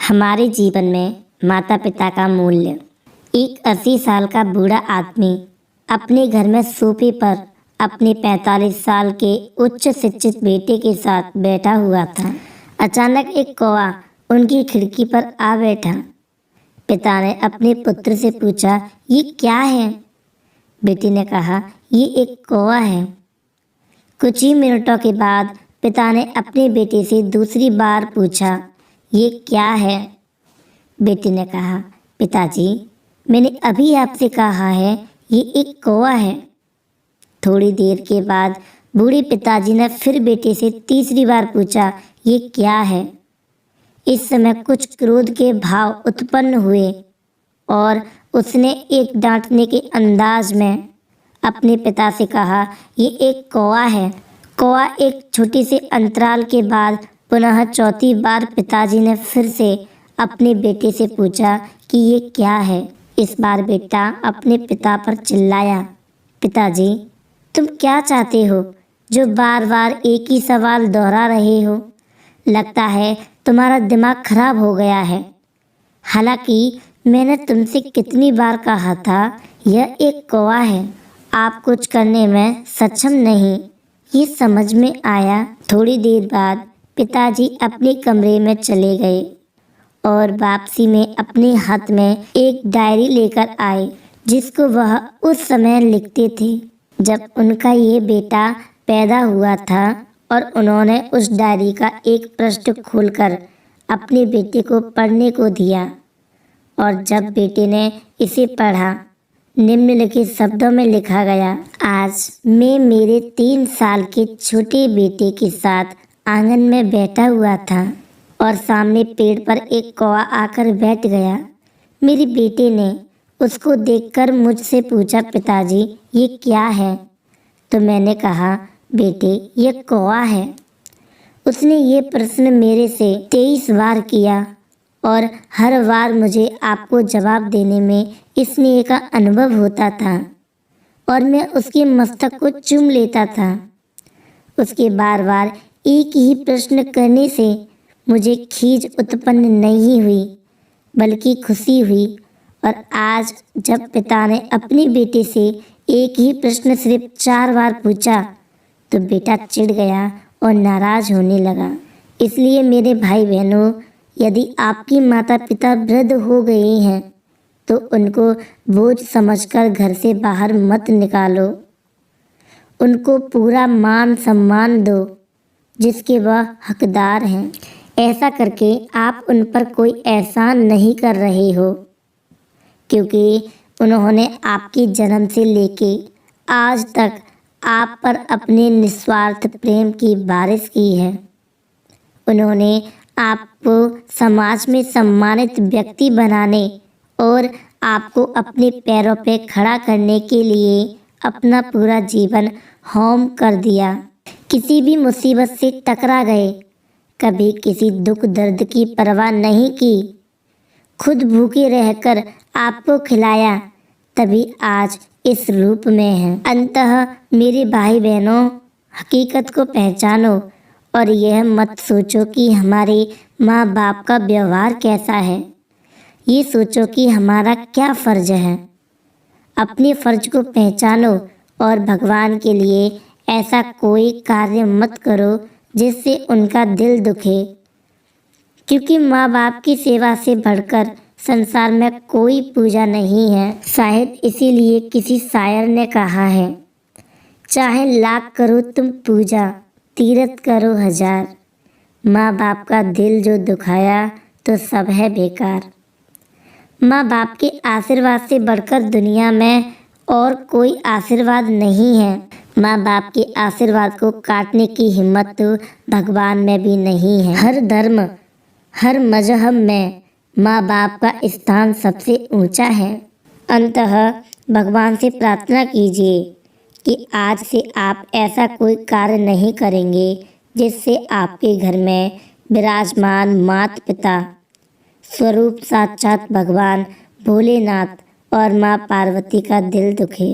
हमारे जीवन में माता पिता का मूल्य। एक 80 साल का बूढ़ा आदमी अपने घर में सोफे पर अपने 45 साल के उच्च शिक्षित बेटे के साथ बैठा हुआ था। अचानक एक कौवा उनकी खिड़की पर आ बैठा। पिता ने अपने पुत्र से पूछा, ये क्या है? बेटे ने कहा, ये एक कौवा है। कुछ ही मिनटों के बाद पिता ने अपने बेटे से दूसरी बार पूछा, ये क्या है? बेटे ने कहा, पिताजी, मैंने अभी आपसे कहा है ये एक कौवा है। थोड़ी देर के बाद बूढ़े पिताजी ने फिर बेटे से तीसरी बार पूछा, ये क्या है? इस समय कुछ क्रोध के भाव उत्पन्न हुए और उसने एक डांटने के अंदाज में अपने पिता से कहा, ये एक कौवा है। कौवा एक छोटी सी अंतराल के बाद पुनः चौथी बार पिताजी ने फिर से अपने बेटे से पूछा कि ये क्या है। इस बार बेटा अपने पिता पर चिल्लाया, पिताजी, तुम क्या चाहते हो जो बार बार एक ही सवाल दोहरा रहे हो? लगता है तुम्हारा दिमाग खराब हो गया है। हालांकि मैंने तुमसे कितनी बार कहा था यह एक कौवा है, आप कुछ करने में सक्षम नहीं। ये समझ में आया। थोड़ी देर बाद पिताजी अपने कमरे में चले गए और वापसी में अपने हाथ में एक डायरी लेकर आए जिसको वह उस समय लिखते थे जब उनका ये बेटा पैदा हुआ था, और उन्होंने उस डायरी का एक पृष्ठ खोलकर अपने बेटे को पढ़ने को दिया। और जब बेटे ने इसे पढ़ा, निम्नलिखित शब्दों में लिखा गया, आज मैं मेरे 3 साल के छोटे बेटे के साथ आंगन में बैठा हुआ था और सामने पेड़ पर एक कौवा आकर बैठ गया। मेरे बेटे ने उसको देखकर मुझसे पूछा, पिताजी, ये क्या है? तो मैंने कहा, बेटे, ये कौवा है। उसने ये प्रश्न मेरे से 23 बार किया और हर बार मुझे आपको जवाब देने में स्नेह का अनुभव होता था और मैं उसके मस्तक को चूम लेता था। उसके बार बार एक ही प्रश्न करने से मुझे खीज उत्पन्न नहीं हुई बल्कि खुशी हुई। और आज जब पिता ने अपने बेटे से एक ही प्रश्न सिर्फ 4 बार पूछा तो बेटा चिढ़ गया और नाराज होने लगा। इसलिए मेरे भाई बहनों, यदि आपकी माता पिता वृद्ध हो गए हैं तो उनको बोझ समझकर घर से बाहर मत निकालो। उनको पूरा मान सम्मान दो जिसके वह हकदार हैं। ऐसा करके आप उन पर कोई एहसान नहीं कर रहे हो, क्योंकि उन्होंने आपके जन्म से लेके आज तक आप पर अपने निस्वार्थ प्रेम की बारिश की है। उन्होंने आपको समाज में सम्मानित व्यक्ति बनाने और आपको अपने पैरों पर खड़ा करने के लिए अपना पूरा जीवन होम कर दिया। किसी भी मुसीबत से टकरा गए, कभी किसी दुख दर्द की परवाह नहीं की, खुद भूखे रहकर आपको खिलाया, तभी आज इस रूप में है। अंततः मेरे भाई बहनों, हकीकत को पहचानो और यह मत सोचो कि हमारे माँ बाप का व्यवहार कैसा है। ये सोचो कि हमारा क्या फ़र्ज है। अपने फ़र्ज को पहचानो और भगवान के लिए ऐसा कोई कार्य मत करो जिससे उनका दिल दुखे, क्योंकि माँ बाप की सेवा से बढ़कर संसार में कोई पूजा नहीं है। शायद इसीलिए किसी शायर ने कहा है, चाहे लाख करो तुम पूजा, तीरथ करो 1000, माँ बाप का दिल जो दुखाया तो सब है बेकार। माँ बाप के आशीर्वाद से बढ़कर दुनिया में और कोई आशीर्वाद नहीं है। माँ बाप के आशीर्वाद को काटने की हिम्मत तो भगवान में भी नहीं है। हर धर्म, हर मजहब में माँ बाप का स्थान सबसे ऊंचा है। अंततः भगवान से प्रार्थना कीजिए कि आज से आप ऐसा कोई कार्य नहीं करेंगे जिससे आपके घर में विराजमान माता पिता स्वरूप साक्षात भगवान भोलेनाथ और माँ पार्वती का दिल दुखे।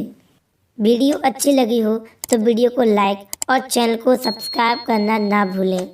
वीडियो अच्छी लगी हो तो वीडियो को लाइक और चैनल को सब्सक्राइब करना ना भूलें।